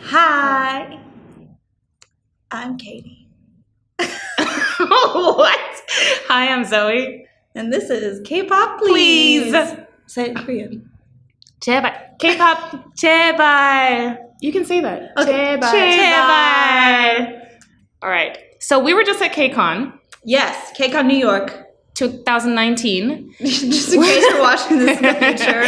Hi, I'm Katie. What? Hi, I'm Zoe. And this is K-pop, please. Please. Say it in Korean. 제발. K-pop. 제발. You can say that. Okay. 제발. All right. So we were just at KCON Yes, KCON New York. 2019. Just in case you're watching this in the future.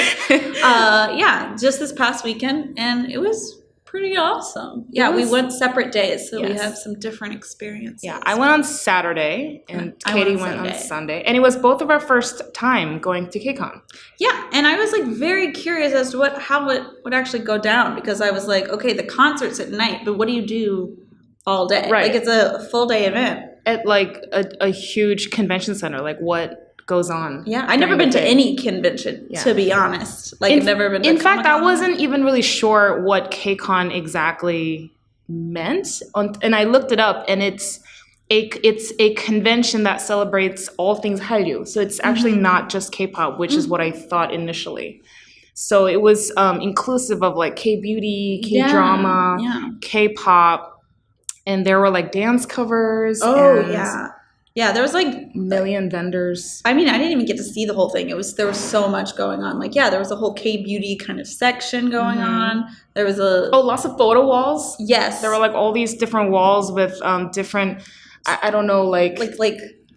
Just this past weekend, and it was pretty awesome. We went separate days, so we have some different experiences. Yeah, I went on Saturday, and Katie went on Sunday. And it was both of our first time going to KCON. Yeah, and I was like very curious as to how it would actually go down, because I was like, okay, the concert's at night, but what do you do all day? Right. Like, it's a full day event. At like a huge convention center, like what goes on? Yeah, I've never been to any convention, to be honest. Like, I've never been to In fact, Comic-Con. I wasn't even really sure what KCON exactly meant. And I looked it up, and it's a convention that celebrates all things Hallyu. So it's actually not just K-pop, which is what I thought initially. So it was inclusive of like Kbeauty, Kdrama, K-pop. And there were like dance covers. Yeah, there was like million vendors. I mean, I didn't even get to see the whole thing. There was so much going on. Like, there was a whole Kbeauty kind of section going on. There was lots of photo walls. Yes, there were like all these different walls with different. I don't know, like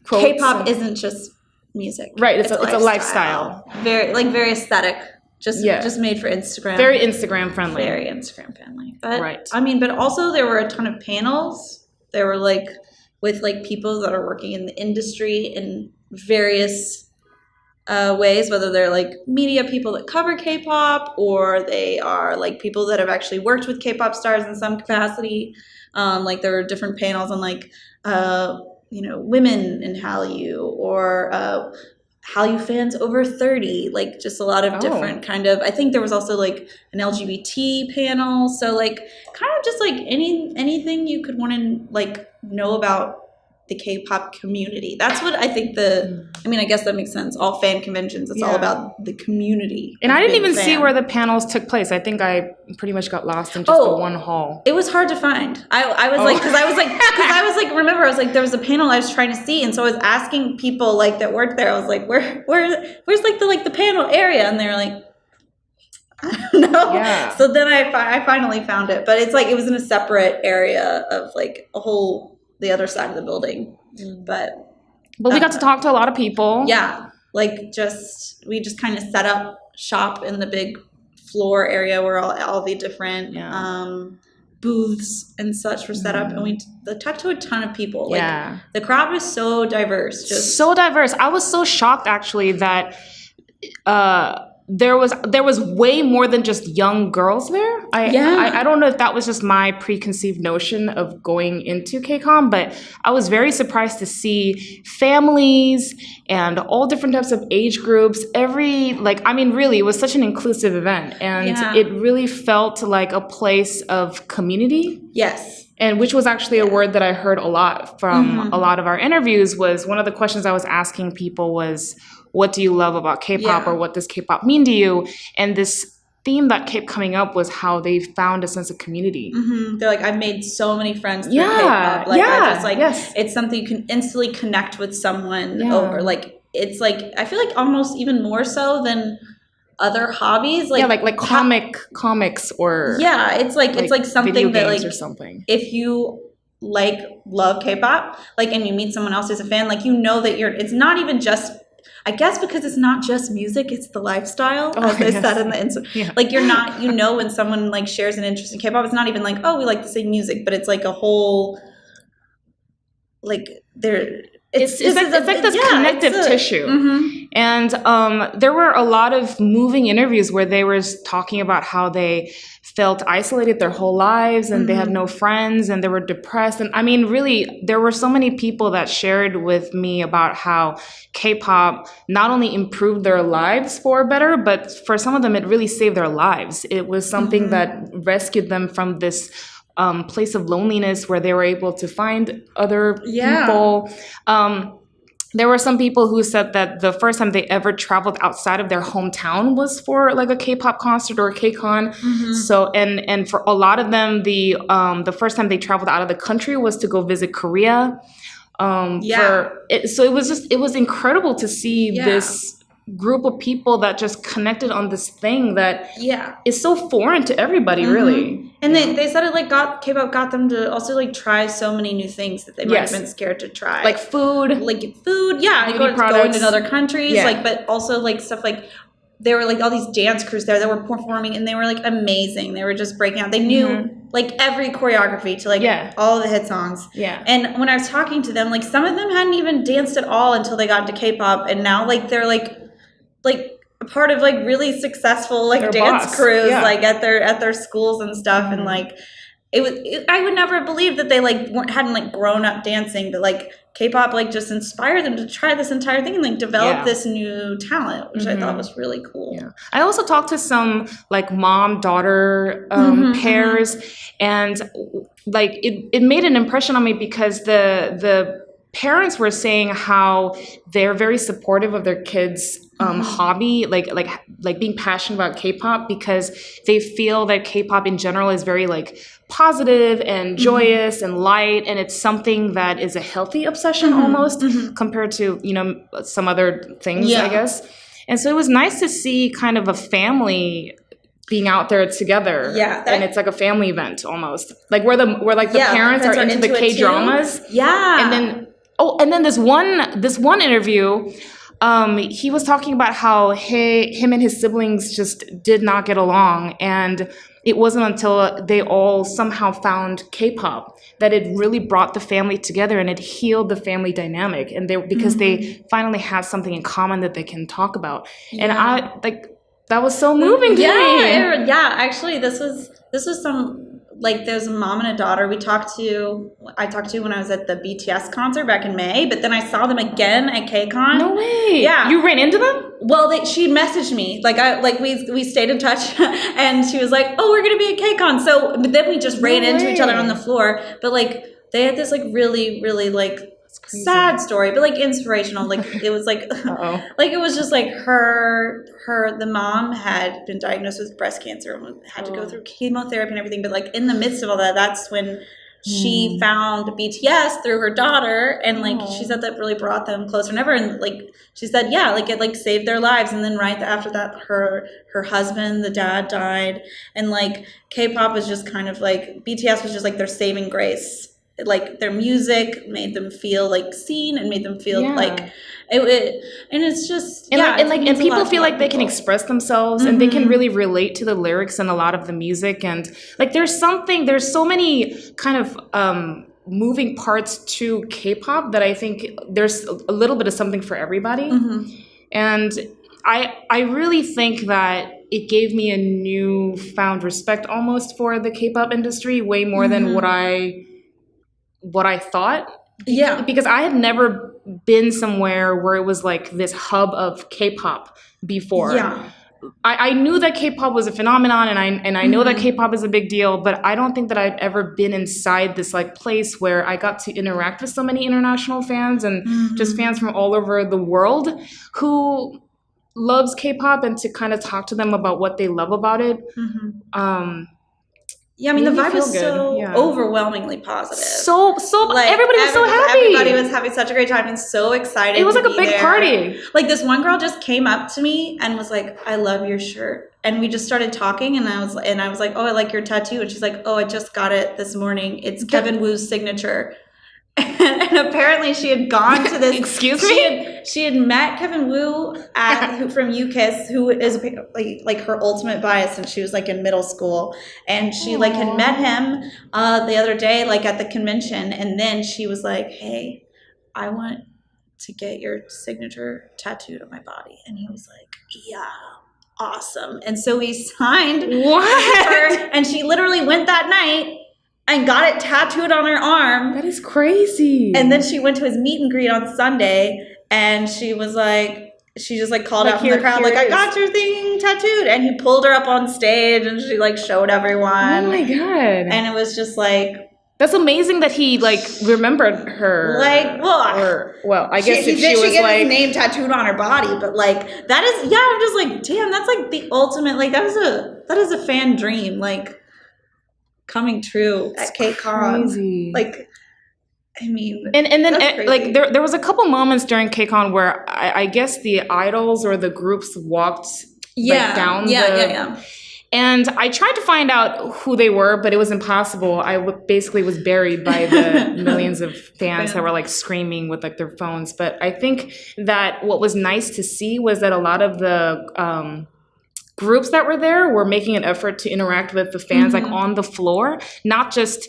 K-pop isn't just music, right? It's a lifestyle. Very aesthetic. Just made for Instagram. Very Instagram friendly. Very Instagram friendly. But I mean, but also there were a ton of panels. There were like with like people that are working in the industry in various ways, whether they're like media people that cover K-pop, or they are like people that have actually worked with K-pop stars in some capacity. Like there were different panels on like women in Hallyu, or Hallyu fans over 30, like just a lot of different kind of, I think there was also like an LGBT panel. So like kind of just like anything you could want to like know about the K-pop community. That's what I think I guess that makes sense. All fan conventions, it's all about the community. And I didn't even see where the panels took place. I think I pretty much got lost in just the one hall. It was hard to find. I was like, remember, I was like, there was a panel I was trying to see. And so I was asking people like that worked there. I was like, where's like the panel area? And they were like, I don't know. Yeah. So then I finally found it. But it's like, it was in a separate area of like the other side of the building. But we got to talk to a lot of people. Yeah. Like we just kind of set up shop in the big floor area where all the different booths and such were set up. And we talked to a ton of people. Like the crowd was so diverse. So diverse. I was so shocked actually that there was way more than just young girls there. I don't know if that was just my preconceived notion of going into KCON, but I was very surprised to see families and all different types of age groups. Really, it was such an inclusive event, and it really felt like a place of community. Yes. And which was actually a word that I heard a lot from a lot of our interviews. Was one of the questions I was asking people was, what do you love about K-pop, or what does K-pop mean to you? And this theme that kept coming up was how they found a sense of community. They're like, I've made so many friends through K-pop. It's something you can instantly connect with someone over. Like, it's like, I feel like almost even more so than other hobbies. Like comics or it's like something that like, or something. If you love K-pop, and you meet someone else who's a fan, that it's not even just, I guess because it's not just music, it's the lifestyle, as they said in the Instagram. Yeah. Like, you're not, when someone shares an interest in K-pop, it's not even like, oh, we like the same music, but it's like a whole, it's like this connective tissue. And there were a lot of moving interviews where they were talking about how they felt isolated their whole lives, and they had no friends, and they were depressed. And I mean, really, there were so many people that shared with me about how K-pop not only improved their lives for better, but for some of them, it really saved their lives. It was something that rescued them from this place of loneliness where they were able to find other people. there were some people who said that the first time they ever traveled outside of their hometown was for like a K-pop concert or a KCON. So and for a lot of them, the first time they traveled out of the country was to go visit Korea. So it was incredible to see this group of people that just connected on this thing that is so foreign to everybody, really. And they said it like K-pop got them to also like try so many new things that they might have been scared to try, like food, going to other countries, but also like stuff like there were like all these dance crews there that were performing, and they were like amazing. They were just breaking out. They knew like every choreography to like all the hit songs. And when I was talking to them, like some of them hadn't even danced at all until they got into K-pop, and now like they're like a part of like really successful like dance crews like at their schools and stuff. And like I would never believe that they like hadn't like grown up dancing, but like K-pop like just inspired them to try this entire thing and like develop this new talent, which I thought was really cool. I also talked to some like mom-daughter pairs, and like it made an impression on me because the parents were saying how they're very supportive of their kids' hobby, like being passionate about K-pop, because they feel that K-pop in general is very like positive and joyous and light, and it's something that is a healthy obsession almost compared to, you know, some other things, I guess. And so it was nice to see kind of a family being out there together. And it's like a family event almost. Like where the parents are into the K-dramas. And then this one interview, he was talking about how him and his siblings just did not get along, and it wasn't until they all somehow found K-pop that it really brought the family together and it healed the family dynamic, and because they finally have something in common that they can talk about. And I like that was so moving to me. Actually, this was some. Like there's a mom and a daughter I talked to when I was at the BTS concert back in May, but then I saw them again at KCON. No way. Yeah. You ran into them? Well, she messaged me. We stayed in touch and she was like, "Oh, we're going to be at KCON." So, but then we just ran into each other on the floor. But like they had this like really, really like sad story, but like inspirational. Like it was like like it was just like the mom had been diagnosed with breast cancer and had to go through chemotherapy and everything, but like in the midst of all that, that's when she found BTS through her daughter, and like she said that really brought them closer than ever. And like she said like it like saved their lives. And then right after that, her husband, the dad, died, and like K-pop was just kind of like BTS was just like their saving grace. Like their music made them feel like seen and made them feel like it, and it's just and people feel like they can express themselves and they can really relate to the lyrics and a lot of the music, and like there's so many kind of moving parts to K-pop that I think there's a little bit of something for everybody. And I really think that it gave me a newfound respect almost for the K-pop industry, way more than what I thought. Because I had never been somewhere where it was like this hub of K-pop before. I knew that K-pop was a phenomenon, and I know that K-pop is a big deal, but I don't think that I've ever been inside this like place where I got to interact with so many international fans and just fans from all over the world who loves K-pop, and to kind of talk to them about what they love about it. I mean, the vibe was so overwhelmingly positive. So like, everybody was so happy. Everybody was having such a great time and so excited. It was like a big there. party. Like this one girl just came up to me and was like, "I love your shirt." And we just started talking, and I was like, "Oh, I like your tattoo." And she's like, "Oh, I just got it this morning. It's Kevin Woo's signature." And apparently she had gone to this. Excuse me? She had met Kevin Woo from UKISS, who is like her ultimate bias, and she was like in middle school, and she like had met him the other day like at the convention, and then she was like, "Hey, I want to get your signature tattooed on my body," and he was like, "Yeah." Awesome. And so we signed her, and she literally went that night and got it tattooed on her arm. That is crazy. And then she went to his meet and greet on Sunday, and she was like, she just like called out from the crowd, like, "I got your thing tattooed." And he pulled her up on stage, and she like showed everyone. Oh my God. And it was just like, That's amazing that he like remembered her. Like, well, I guess if she was get like his name tattooed on her body, but like that is, yeah, I'm just like, damn, that's like the ultimate, like that is a fan dream, like coming true at KCON. Like, I mean, and then like there was a couple moments during KCON where I guess the idols or the groups walked down the. And I tried to find out who they were, but it was impossible. I basically was buried by the millions of fans that were like screaming with like their phones. But I think that what was nice to see was that a lot of the groups that were there were making an effort to interact with the fans like on the floor, not just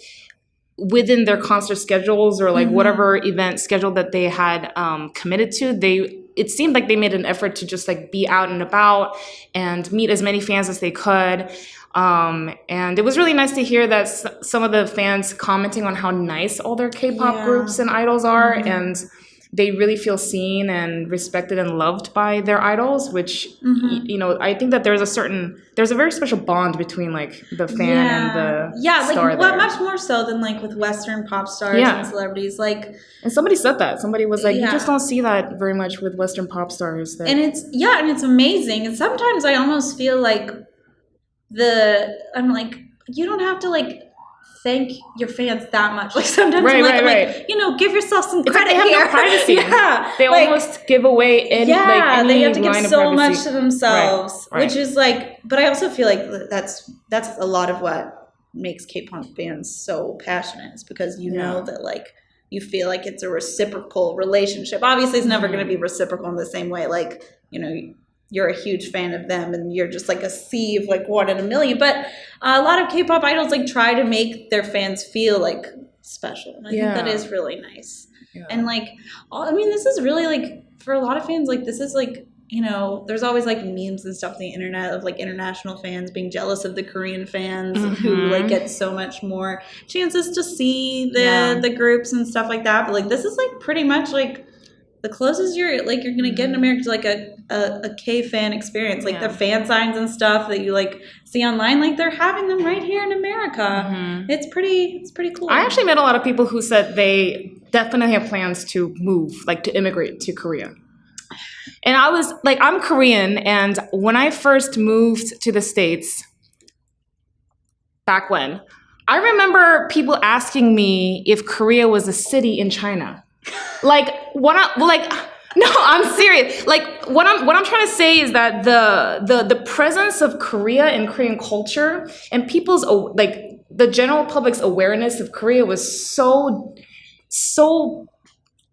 within their concert schedules or like whatever event schedule that they had committed to. It seemed like they made an effort to just like be out and about and meet as many fans as they could. And it was really nice to hear that some of the fans commenting on how nice all their K-pop groups and idols are. And they really feel seen and respected and loved by their idols, which, you know, I think that there's a very special bond between like the fan and the star like much more so than like with Western pop stars and celebrities. Like, and somebody said that. Somebody was like, you just don't see that very much with Western pop stars. And it's amazing. And sometimes I almost feel like I'm like, you don't have to like thank your fans that much. Like sometimes I'm like, you know, give yourself some credit. Like they have no privacy. They like, almost give away any they have to give so much to themselves, which is like, but I also feel like that's a lot of what makes K-pop fans so passionate, is because you know that like you feel like it's a reciprocal relationship. Obviously it's never going to be reciprocal in the same way, like, you know, you're a huge fan of them and you're just like a sea of like one in a million. But a lot of K-pop idols like try to make their fans feel like special. And I think that is really nice. Yeah. And like, I mean, this is really like, for a lot of fans, like this is like, you know, there's always like memes and stuff on the internet of like international fans being jealous of the Korean fans who like get so much more chances to see the groups and stuff like that. But like, this is like pretty much like the closest you're gonna get in America to like a K fan experience, like the fan signs and stuff that you like see online, like they're having them right here in America. It's pretty cool. I actually met a lot of people who said they definitely have plans to move, like to immigrate to Korea. And I was like, I'm Korean, and when I first moved to the States back when, I remember people asking me if Korea was a city in China. Like no, I'm serious. Like what I'm trying to say is that the presence of Korea and Korean culture and people's like the general public's awareness of Korea was so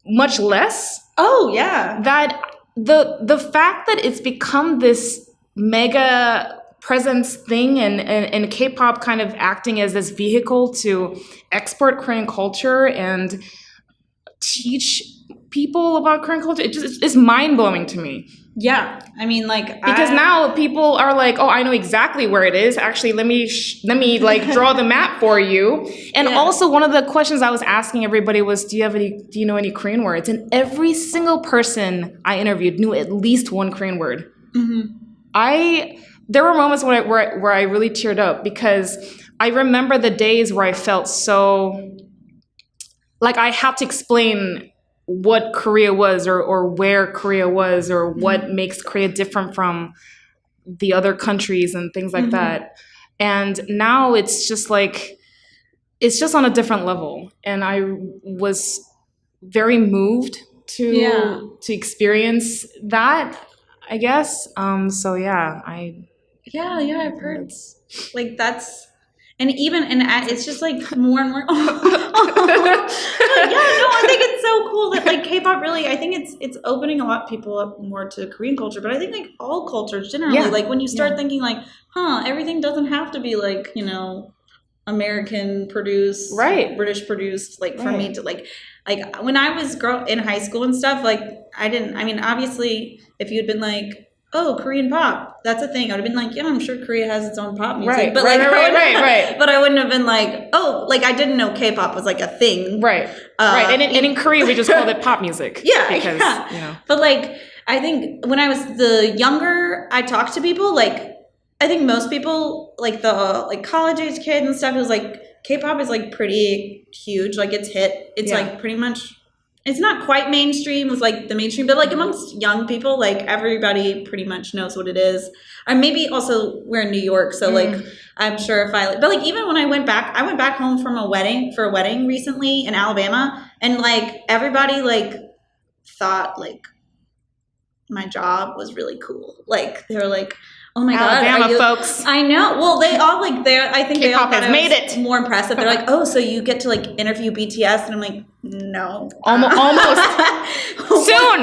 much less. Oh yeah. That the fact that it's become this mega presence thing and K-pop kind of acting as this vehicle to export Korean culture and teach people about Korean culture, it's mind-blowing to me. Yeah, I mean, like, because now people are like, oh, I know exactly where it is. Actually, let me like draw the map for you. And also, one of the questions I was asking everybody was, do you know any Korean words? And every single person I interviewed knew at least one Korean word. There were moments where I really teared up, because I remember the days where I felt so like I had to explain what Korea was or where Korea was or what makes Korea different from the other countries and things like that. And now it's just like, it's just on a different level. And I was very moved to experience that, I guess. So yeah, I've heard like that's, and it's just like more and more. I think it's so cool that like K-pop really, I think it's opening a lot of people up more to Korean culture, but I think like all cultures generally, like when you start thinking like, everything doesn't have to be like, you know, American produced, British produced, like for me to like when I was in high school and stuff, like obviously if you'd been like, oh, Korean pop, that's a thing, I would have been like, yeah, I'm sure Korea has its own pop music. But But I wouldn't have been like, oh, like I didn't know K-pop was like a thing. Right. And in Korea, we just called it pop music. Because, you know. But like, I think when I was the younger, I talked to people, like, I think most people, like the like college age kids and stuff, it was like, K-pop is like pretty huge. Like it's hit. It's like pretty much. It's not quite mainstream with like the mainstream, but like amongst young people, like everybody pretty much knows what it is. Or maybe also we're in New York, so like I'm sure if but like even when I went back home from a wedding recently in Alabama, and like everybody like thought like my job was really cool. Like they were like, oh my God, Alabama folks. I know. Well, they all like I think they all K-pop has made it more impressive. They're like, oh, so you get to like interview BTS, and I'm like, no, almost soon,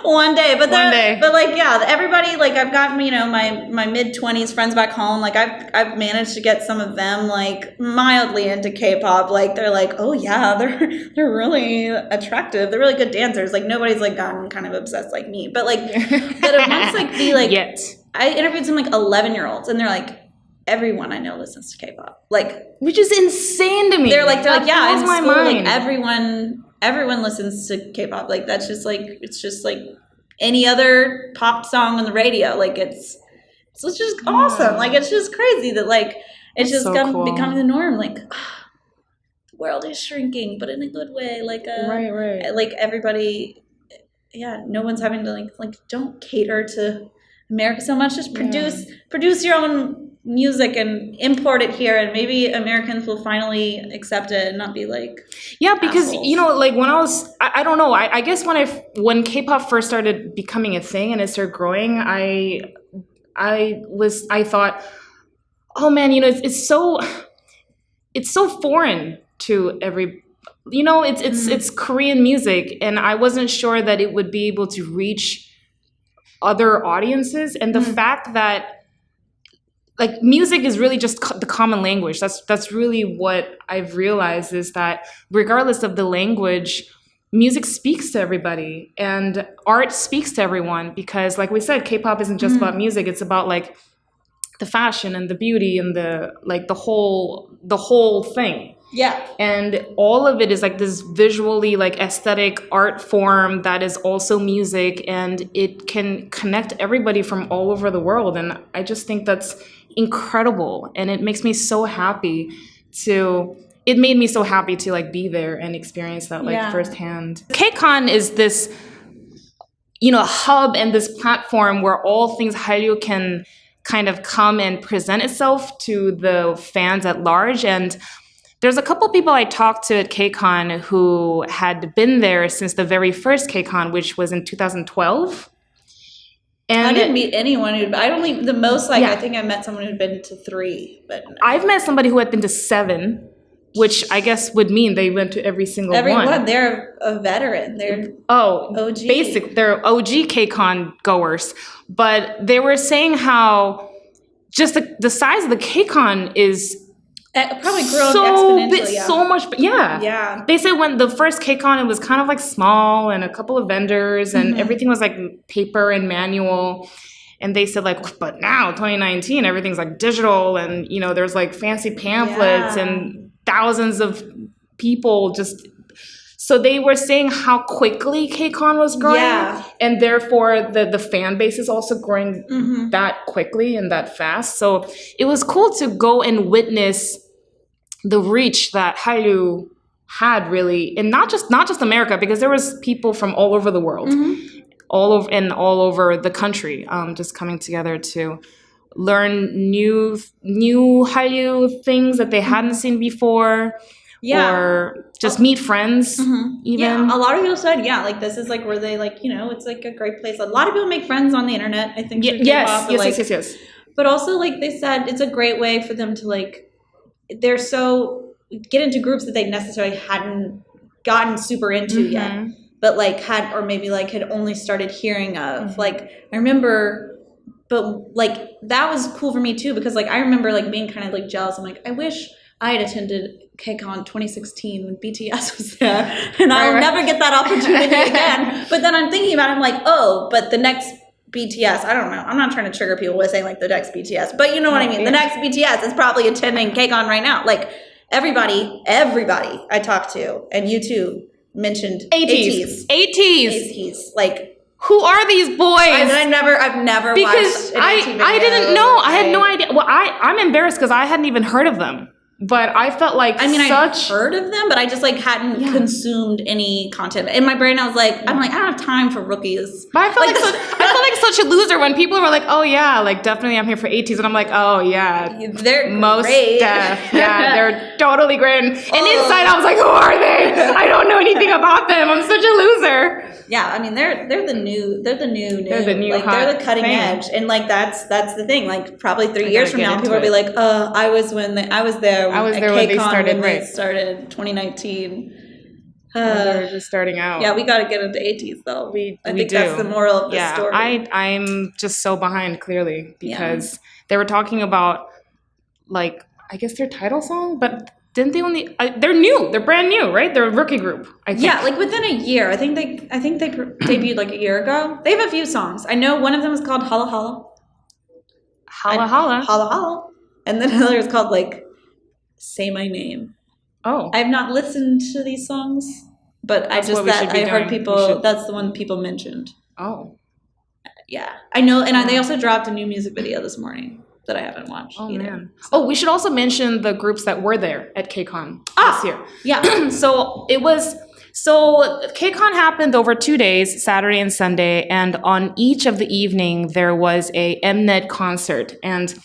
one day. But one day. But like, yeah, everybody like I've got my mid-20s friends back home. Like I've managed to get some of them like mildly into K-pop. Like they're like, oh yeah, they're really attractive. They're really good dancers. Like nobody's like gotten kind of obsessed like me. But like, but amongst like the like. Yet. I interviewed some like 11-year-olds, and they're like, everyone I know listens to K-pop, like, which is insane to me. They're like, yeah, in my school, mind. like everyone listens to K-pop. Like that's just like it's just like any other pop song on the radio. Like it's just awesome. Like it's just crazy that like it's just cool. becoming the norm. Like the world is shrinking, but in a good way. Like right. Like everybody, yeah, no one's having to like don't cater to America so much. Just produce your own music and import it here, and maybe Americans will finally accept it and not be like because assholes. you know, like when I don't know, I guess when K-pop first started becoming a thing and it started growing, I thought, oh man, you know, it's so foreign to every, you know, it's Korean music, and I wasn't sure that it would be able to reach other audiences. And the fact that like music is really just the common language. That's really what I've realized, is that regardless of the language, music speaks to everybody and art speaks to everyone, because like we said, K-pop isn't just about music. It's about like the fashion and the beauty and the like the whole thing. Yeah. And all of it is like this visually like aesthetic art form that is also music, and it can connect everybody from all over the world. And I just think that's incredible. And it makes me so happy it made me so happy to like be there and experience that like firsthand. KCON is this, you know, hub and this platform where all things Hallyu can kind of come and present itself to the fans at large. And there's a couple people I talked to at KCON who had been there since the very first KCON, which was in 2012. And I didn't meet anyone the most like I think I met someone who'd been to 3, but I've met somebody who had been to 7, which I guess would mean they went to every one. They're a veteran. They're OG. They're OG KCON goers. But they were saying how just the size of the KCON is probably grown exponentially. So much. Yeah. They said when the first KCON, it was kind of like small and a couple of vendors and everything was like paper and manual. And they said like, but now 2019, everything's like digital, and you know, there's like fancy pamphlets and thousands of people just. So they were saying how quickly KCON was growing, and therefore the fan base is also growing that quickly and that fast. So it was cool to go and witness the reach that Hallyu had, really, and not just America, because there was people from all over the world, all over the country, just coming together to learn new Hallyu things that they hadn't seen before. Or just meet friends, even. Yeah, a lot of people said, like, this is, like, where they, like, you know, it's, like, a great place. A lot of people make friends on the internet, I think. Yes. But also, like, they said it's a great way for them to, like, get into groups that they necessarily hadn't gotten super into yet. But, like, had only started hearing of. Like, I remember, but, like, that was cool for me, too, because, like, I remember, like, being kind of, like, jealous. I'm like, I wish I had attended KCON 2016 when BTS was there, and I'll never get that opportunity again. But then I'm thinking about it, I'm like, oh, but the next BTS, I don't know. I'm not trying to trigger people with saying like the next BTS, but you know what I mean. The next BTS is probably attending KCON right now. Like everybody I talked to, and you too, mentioned ATEEZ. Like, who are these boys? I've never because watched an ATEEZ video. I didn't know. I had no idea. Well, I'm embarrassed because I hadn't even heard of them. But I felt like I've heard of them, but I just like hadn't consumed any content. In my brain, I was like, I don't have time for rookies. But I felt like such a loser when people were like, oh yeah, like definitely I'm here for 80s. And I'm like, oh yeah. They're most great. Yeah, they're totally great. And inside I was like, who are they? I don't know anything about them. I'm such a loser. Yeah, I mean they're the new They're the new like they're the cutting edge, and like that's the thing. Like probably 3 years from now, people will be like, I was there when they started 2019. They're just starting out. Yeah, we got to get into 80s though. I think do. that's the moral of the story. I'm just so behind clearly because they were talking about like I guess their title song, but. Didn't they only? They're new. They're brand new, right? They're a rookie group. I think. Yeah, like within a year. I think they debuted like a year ago. They have a few songs. I know one of them is called Holla Holla. Holla Holla. Holla Holla. And then another is called like Say My Name. Oh. I have not listened to these songs, but I heard people. That's the one people mentioned. Oh. Yeah, I know, and they also dropped a new music video this morning. That I haven't watched. Oh, either. Man. Oh, we should also mention the groups that were there at KCON this year. Yeah. So KCON happened over 2 days, Saturday and Sunday, and on each of the evening there was a Mnet concert, and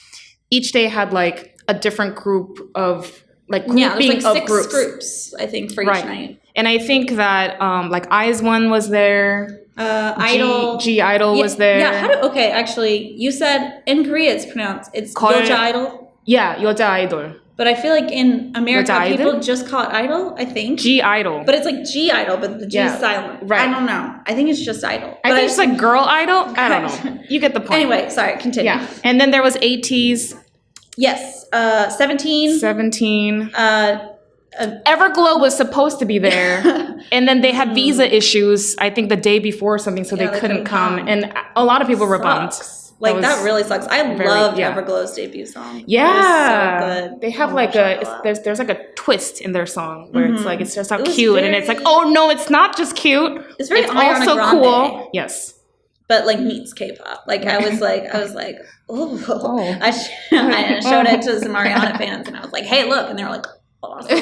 each day had like a different group of like grouping of 6 groups, I think, for each night. And I think that like IZ*ONE was there. Idol. G-Idol was there. Yeah, actually, you said in Korea it's Yoja Idol. Yeah, Yoja Idol. But I feel like in America, people just call it Idol, I think. G-Idol. But it's like G-Idol, but the G is silent. Right. I don't know. I think it's just Idol. I think it's like Girl Idol. I don't know. You get the point. Anyway, sorry, continue. Yeah. And then there was ATEEZ. Yes. 17. 17. Everglow was supposed to be there, and then they had visa issues, I think the day before or something, so they couldn't come. And a lot of people were bummed. Like, that really sucks. I loved Everglow's debut song. Yeah. It was so good. They have like there's like a twist in their song where it's like, it's just how cute. And it's like, oh no, it's not just cute. It's very also Grande. Cool. Yes. But like meets K-pop. Like I was like, oh. I showed it to some Ariana fans and I was like, hey, look. And they were like, awesome.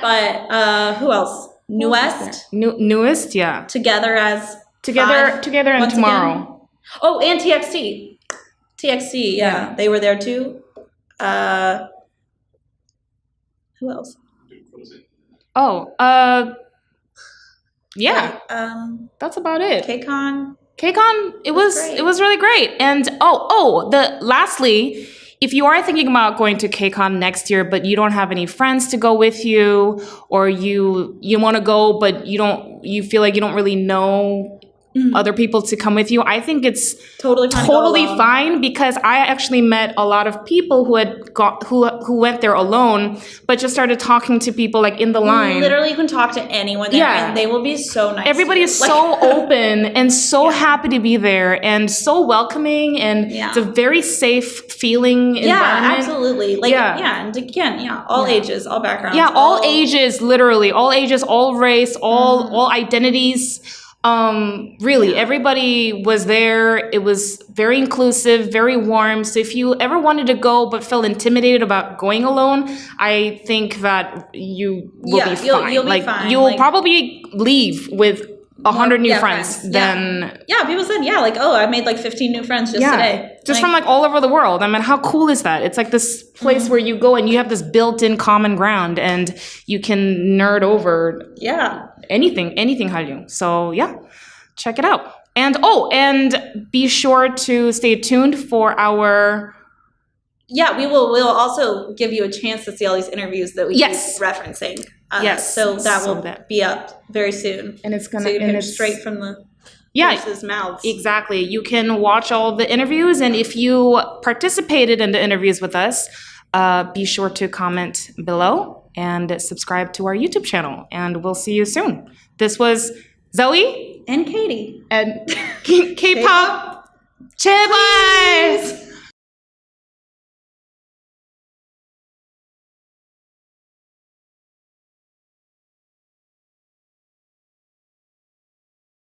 But who else? Newest. Newest, yeah. Together and Tomorrow. Again. Oh, and TXT. TXT, yeah. They were there too. Who else? Oh, yeah. That's about it. KCON, it was really great. And lastly, if you are thinking about going to KCON next year, but you don't have any friends to go with you, or you want to go, but you feel like you don't really know other people to come with you, I think it's totally fine, because I actually met a lot of people who went there alone, but just started talking to people like in the line. Literally, you can talk to anyone there, and they will be so nice. Everybody is so open and so happy to be there and so welcoming, and it's a very safe feeling environment. Yeah, absolutely. And again, all ages, all backgrounds. Yeah, all ages, literally, all ages, all race, all identities. Really, everybody was there. It was very inclusive, very warm. So if you ever wanted to go but felt intimidated about going alone, I think that you will be fine. You'll be fine. You'll probably leave with 100 new friends. People said, I made like 15 new friends just today. Just from like all over the world. I mean, how cool is that? It's like this place where you go and you have this built-in common ground and you can nerd over anything Hallyu. So check it out. And be sure to stay tuned for our... Yeah, we'll also give you a chance to see all these interviews that we keep referencing. So that will be up very soon. And it's gonna straight from the horses' mouths. Exactly. You can watch all the interviews, and if you participated in the interviews with us, be sure to comment below and subscribe to our YouTube channel. And we'll see you soon. This was Zoe and Katie and K-pop. 제발.